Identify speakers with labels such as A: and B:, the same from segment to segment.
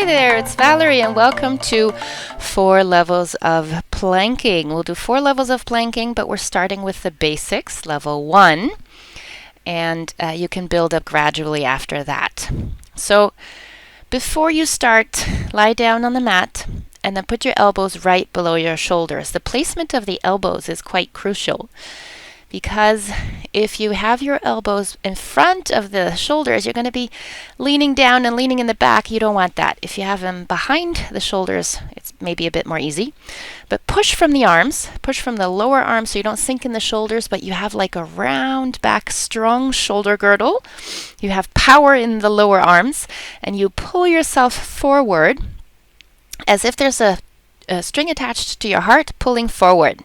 A: there, it's Valerie and welcome to 4 levels of planking. We'll do 4 levels of planking, but we're starting with the basics, level 1, and you can build up gradually after that. So before you start, lie down on the mat and then put your elbows right below your shoulders. The placement of the elbows is quite crucial, because if you have your elbows in front of the shoulders, you're going to be leaning down and leaning in the back. You don't want that. If you have them behind the shoulders, it's maybe a bit more easy. But push from the arms, push from the lower arms so you don't sink in the shoulders, but you have like a round back, strong shoulder girdle. You have power in the lower arms, and you pull yourself forward as if there's a string attached to your heart pulling forward.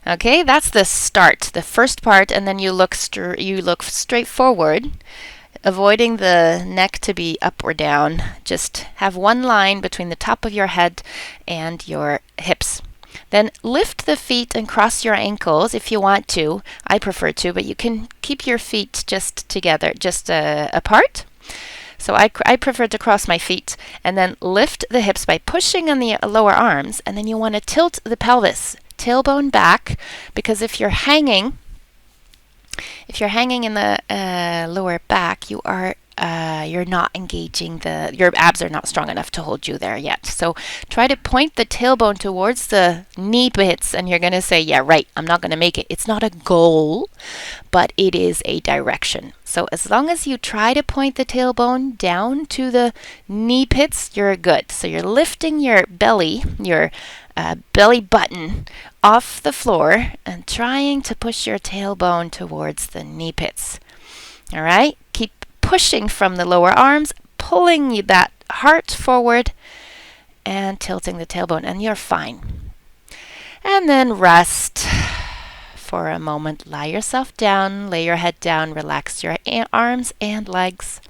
A: Okay, that's the start, the first part, and then you look straight forward, avoiding the neck to be up or down. Just have one line between the top of your head and your hips. Then lift the feet and cross your ankles if you want to. I prefer to, but you can keep your feet just together, just apart. So I prefer to cross my feet and then lift the hips by pushing on the lower arms, and then you want to tilt the pelvis. Tailbone back, because if you're hanging in the lower back, you're not engaging your abs are not strong enough to hold you there yet. So try to point the tailbone towards the knee pits, and you're going to say, yeah, right, I'm not going to make it. It's not a goal, but it is a direction. So as long as you try to point the tailbone down to the knee pits, you're good. So you're lifting your belly, your belly button off the floor and trying to push your tailbone towards the knee pits. All right? Keep pushing from the lower arms, pulling that heart forward and tilting the tailbone, and you're fine. And then rest for a moment. Lie yourself down, lay your head down, relax your arms and legs.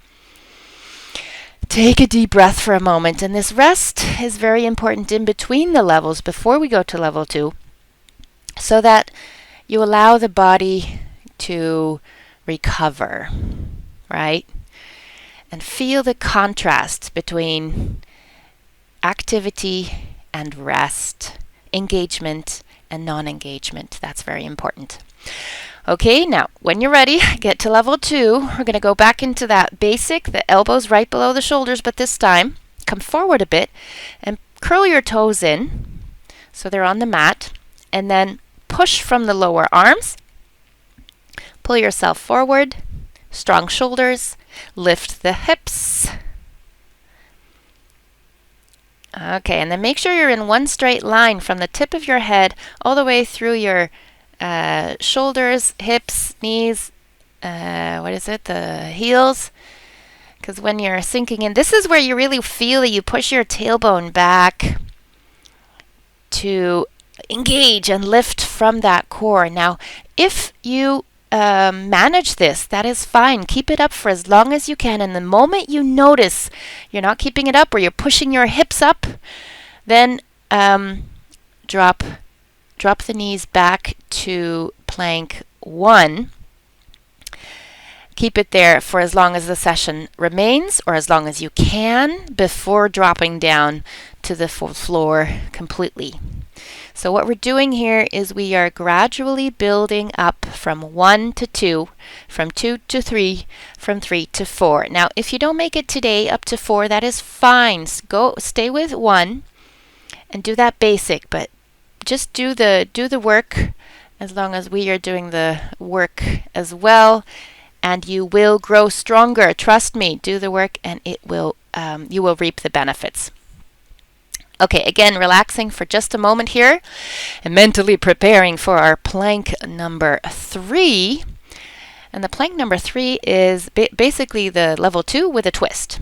A: Take a deep breath for a moment, and this rest is very important in between the levels before we go to level 2, so that you allow the body to recover, right? And feel the contrast between activity and rest, engagement and non-engagement. That's very important. Okay, now when you're ready, get to level 2. We're going to go back into that basic, the elbows right below the shoulders, but this time come forward a bit and curl your toes in so they're on the mat, and then push from the lower arms. Pull yourself forward, strong shoulders, lift the hips. Okay, and then make sure you're in one straight line from the tip of your head all the way through your shoulders, hips, knees, the heels. Because when you're sinking in, this is where you really feel that you push your tailbone back to engage and lift from that core. Now, if you manage this, that is fine. Keep it up for as long as you can, and the moment you notice you're not keeping it up or you're pushing your hips up, then drop the knees back to plank 1. Keep it there for as long as the session remains, or as long as you can, before dropping down to the floor completely. So what we're doing here is we are gradually building up from 1 to 2, from 2 to 3, from 3 to 4. Now, if you don't make it today up to 4, that is fine. Stay with 1 and do that basic, but just do the work as long as we are doing the work as well, and you will grow stronger. Trust me, do the work and it will you will reap the benefits. Okay, again, relaxing for just a moment here and mentally preparing for our plank number 3. And the plank number 3 is basically the level 2 with a twist.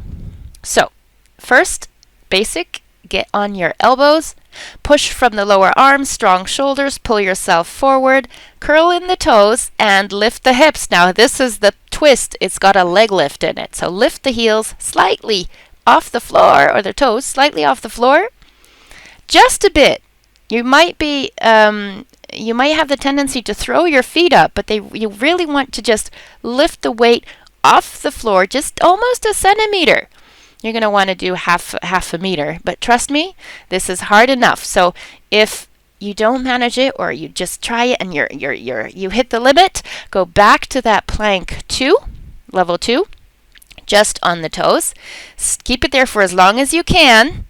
A: So, first, basic, get on your elbows, push from the lower arms, strong shoulders, pull yourself forward, curl in the toes, and lift the hips. Now, this is the twist. It's got a leg lift in it. So lift the heels slightly off the floor, or the toes slightly off the floor. Just a bit. You might have the tendency to throw your feet up, but you really want to just lift the weight off the floor, just almost a centimeter. you're going to want to do half a meter. But trust me, this is hard enough. So if you don't manage it, or you just try it and you hit the limit, go back to that plank 2, level 2, just on the toes. Keep it there for as long as you can,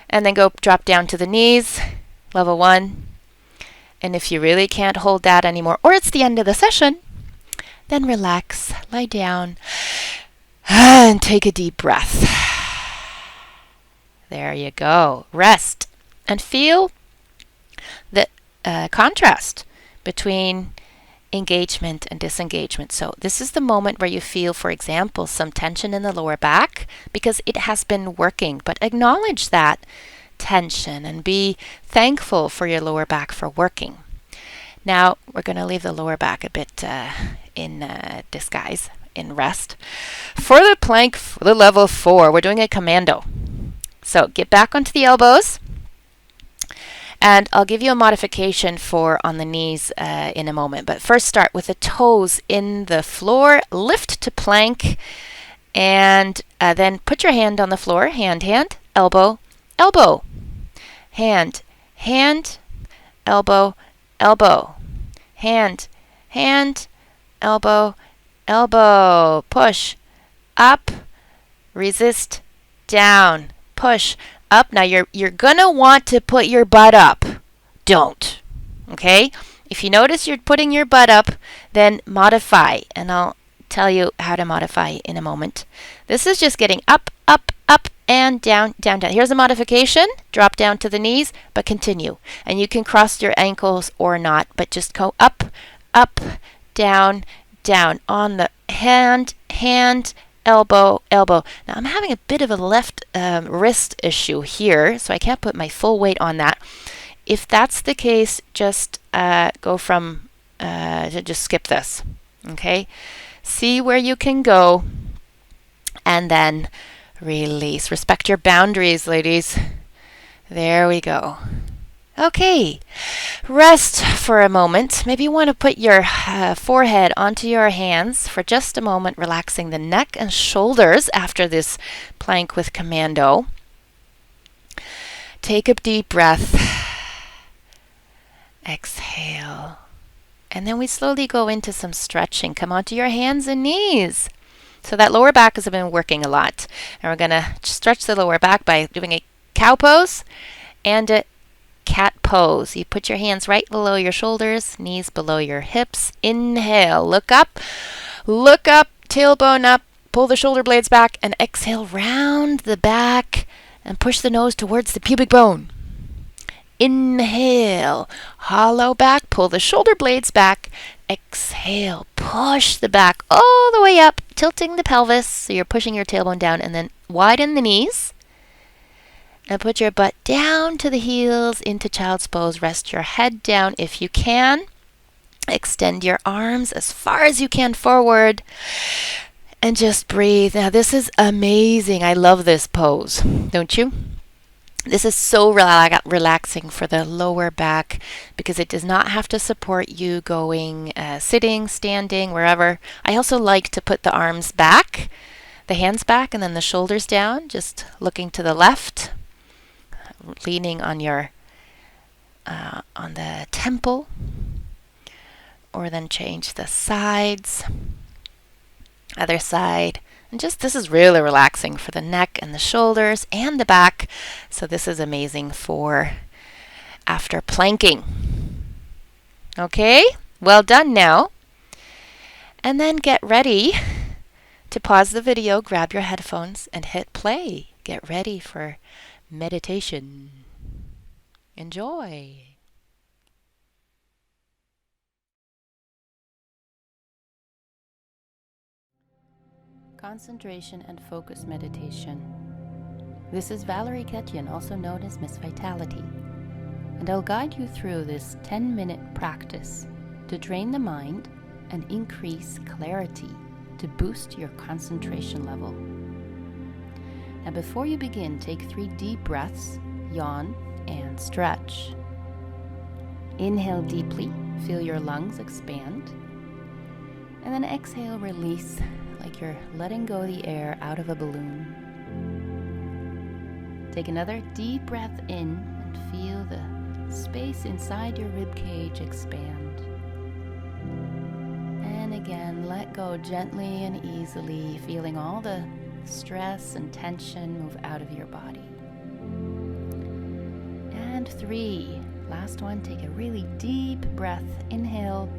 A: and then go drop down to the knees, level 1. And if you really can't hold that anymore, or it's the end of the session, then relax, lie down, and take a deep breath. There you go. Rest and feel the contrast between engagement and disengagement. So this is the moment where you feel, for example, some tension in the lower back because it has been working. But acknowledge that tension and be thankful for your lower back for working. Now we're going to leave the lower back a bit in disguise, in rest. For the plank, for the level 4, we're doing a commando. So get back onto the elbows, and I'll give you a modification for on the knees in a moment. But first start with the toes in the floor, lift to plank, and then put your hand on the floor, hand, elbow, elbow, hand, elbow, elbow, hand, elbow, elbow, push, up, resist, down, push, up. Now you're gonna want to put your butt up. Don't. Okay? If you notice you're putting your butt up, then modify, and I'll tell you how to modify in a moment. This is just getting up, and down, down. Here's a modification. Drop down to the knees, but continue. And you can cross your ankles or not, but just go up, down, down. On the hand, elbow, elbow. Now I'm having a bit of a left wrist issue here, so I can't put my full weight on that. If that's the case, just go from, just skip this. Okay? See where you can go, and then release. Respect your boundaries, ladies. There we go. Okay, rest for a moment. Maybe you want to put your forehead onto your hands for just a moment, relaxing the neck and shoulders after this plank with commando. Take a deep breath. Exhale. And then we slowly go into some stretching. Come onto your hands and knees. So that lower back has been working a lot. And we're going to stretch the lower back by doing a cow pose and a cat pose. You put your hands right below your shoulders, knees below your hips. Inhale, look up, tailbone up, pull the shoulder blades back, and exhale, round the back and push the nose towards the pubic bone. Inhale, hollow back, pull the shoulder blades back. Exhale, push the back all the way up, tilting the pelvis, so you're pushing your tailbone down, and then widen the knees. And put your butt down to the heels into child's pose. Rest your head down if you can. Extend your arms as far as you can forward. And just breathe. Now this is amazing. I love this pose, don't you? This is so relaxing for the lower back because it does not have to support you going sitting, standing, wherever. I also like to put the arms back, the hands back, and then the shoulders down, just looking to the left, leaning on your on the temple, or then change the sides, other side. And just this is really relaxing for the neck and the shoulders and the back. So this is amazing for after planking. Okay, well done now. And then get ready to pause the video, grab your headphones, and hit play. Get ready for meditation. Enjoy. Concentration and focus meditation. This is Valerie Ketjen, also known as Miss Vitality, and I'll guide you through this 10-minute practice to train the mind and increase clarity to boost your concentration level. Now before you begin, take 3 deep breaths, yawn, and stretch. Inhale deeply, feel your lungs expand, and then exhale, release like you're letting go the air out of a balloon. Take another deep breath in and feel the space inside your ribcage expand. And again, let go gently and easily, feeling all the stress and tension move out of your body. And 3, last one, take a really deep breath, inhale,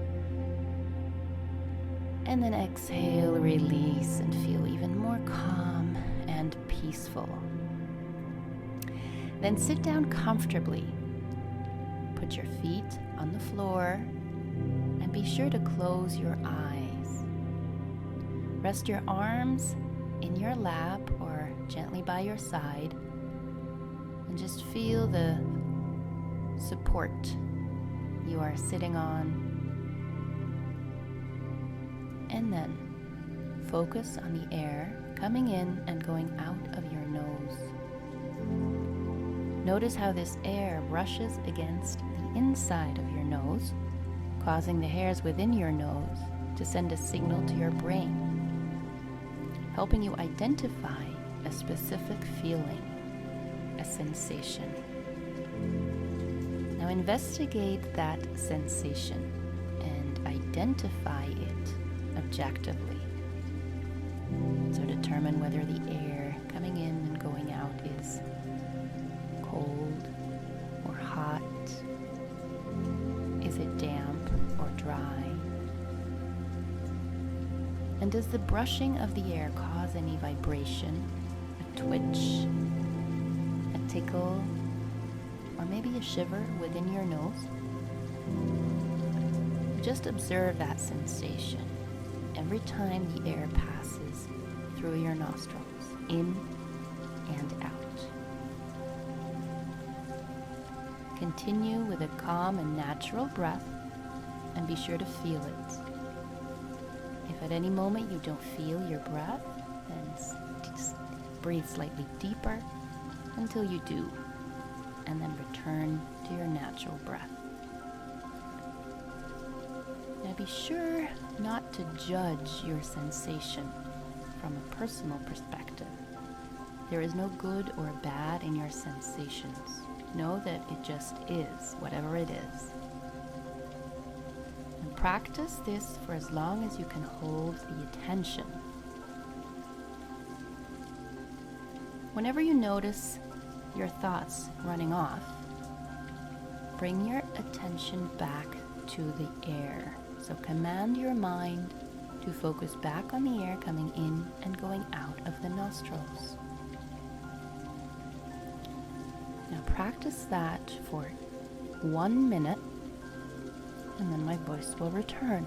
A: and then exhale, release, and feel even more calm and peaceful. Then sit down comfortably. Put your feet on the floor and be sure to close your eyes. Rest your arms in your lap or gently by your side and just feel the support you are sitting on. And then focus on the air coming in and going out of your nose. Notice how this air brushes against the inside of your nose, causing the hairs within your nose to send a signal to your brain, helping you identify a specific feeling, a sensation. Now investigate that sensation and identify it objectively. So determine whether the air coming in and going out is cold or hot. Is it damp or dry? And does the brushing of the air cause any vibration, a twitch, a tickle, or maybe a shiver within your nose? Just observe that sensation every time the air passes through your nostrils, in and out. Continue with a calm and natural breath and be sure to feel it. If at any moment you don't feel your breath, then just breathe slightly deeper until you do, and then return to your natural breath. Now be sure not to judge your sensation from a personal perspective. There is no good or bad in your sensations. Know that it just is, whatever it is. And practice this for as long as you can hold the attention. Whenever you notice your thoughts running off, bring your attention back to the air. So command your mind to focus back on the air coming in and going out of the nostrils. Now practice that for 1 minute, and then my voice will return.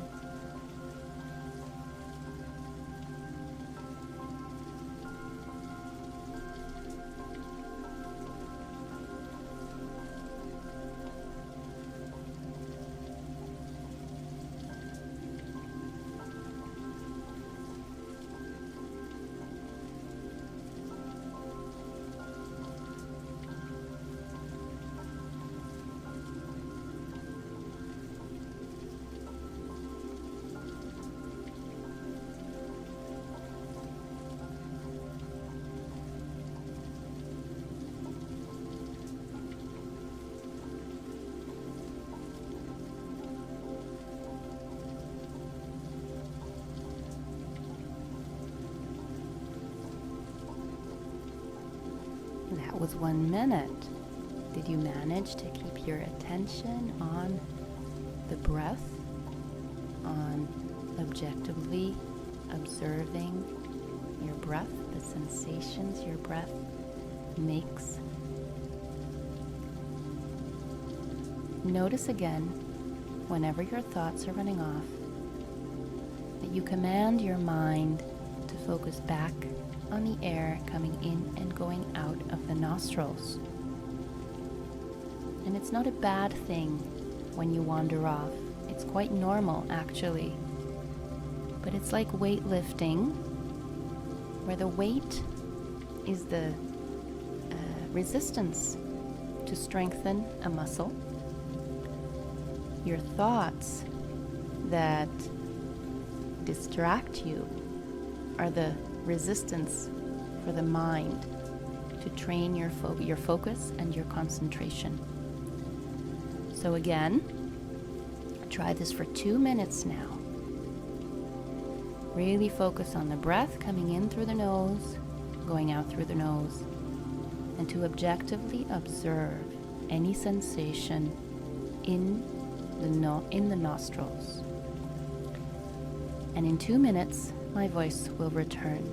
A: That was 1 minute. Did you manage to keep your attention on the breath, on objectively observing your breath, the sensations your breath makes? Notice again, whenever your thoughts are running off, that you command your mind to focus back on the air coming in and going out of the nostrils. And it's not a bad thing when you wander off. It's quite normal, actually. But it's like weightlifting, where the weight is the resistance to strengthen a muscle. Your thoughts that distract you are the resistance for the mind to train your focus and your concentration. So again, try this for 2 minutes now. Really focus on the breath coming in through the nose, going out through the nose, and to objectively observe any sensation in the nostrils. And in 2 minutes, my voice will return.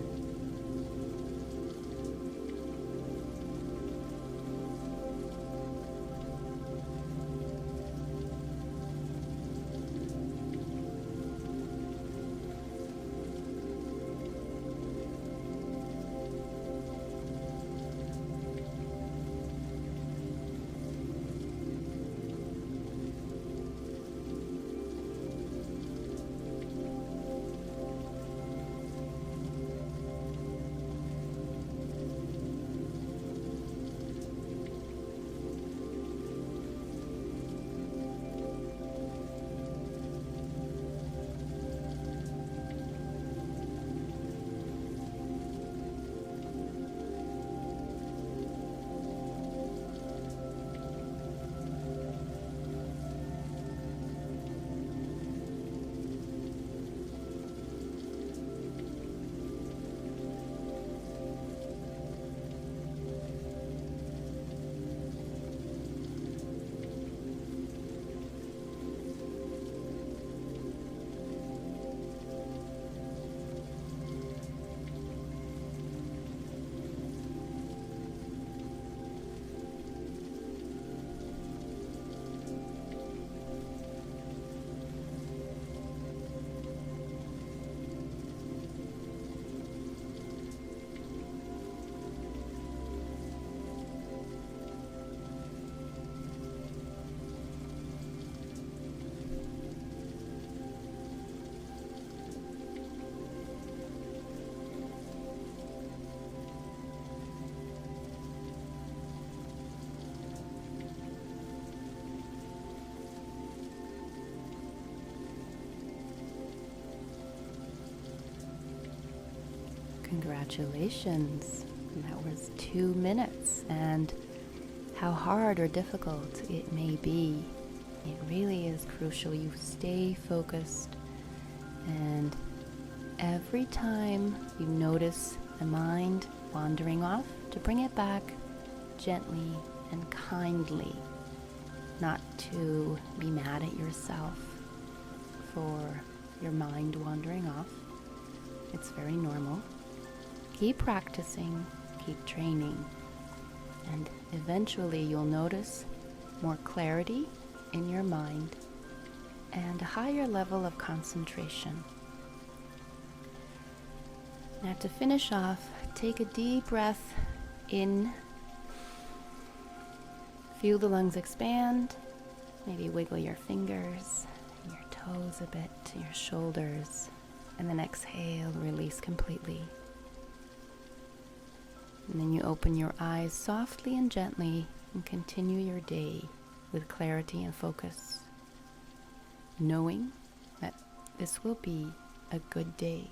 A: Congratulations. That was 2 minutes, and how hard or difficult it may be, it really is crucial you stay focused, and every time you notice the mind wandering off, to bring it back gently and kindly, not to be mad at yourself for your mind wandering off. It's very normal. Keep practicing, keep training, and eventually you'll notice more clarity in your mind and a higher level of concentration. Now to finish off, take a deep breath in. Feel the lungs expand. Maybe wiggle your fingers, your toes a bit, your shoulders, and then exhale, release completely. And then you open your eyes softly and gently and continue your day with clarity and focus, knowing that this will be a good day.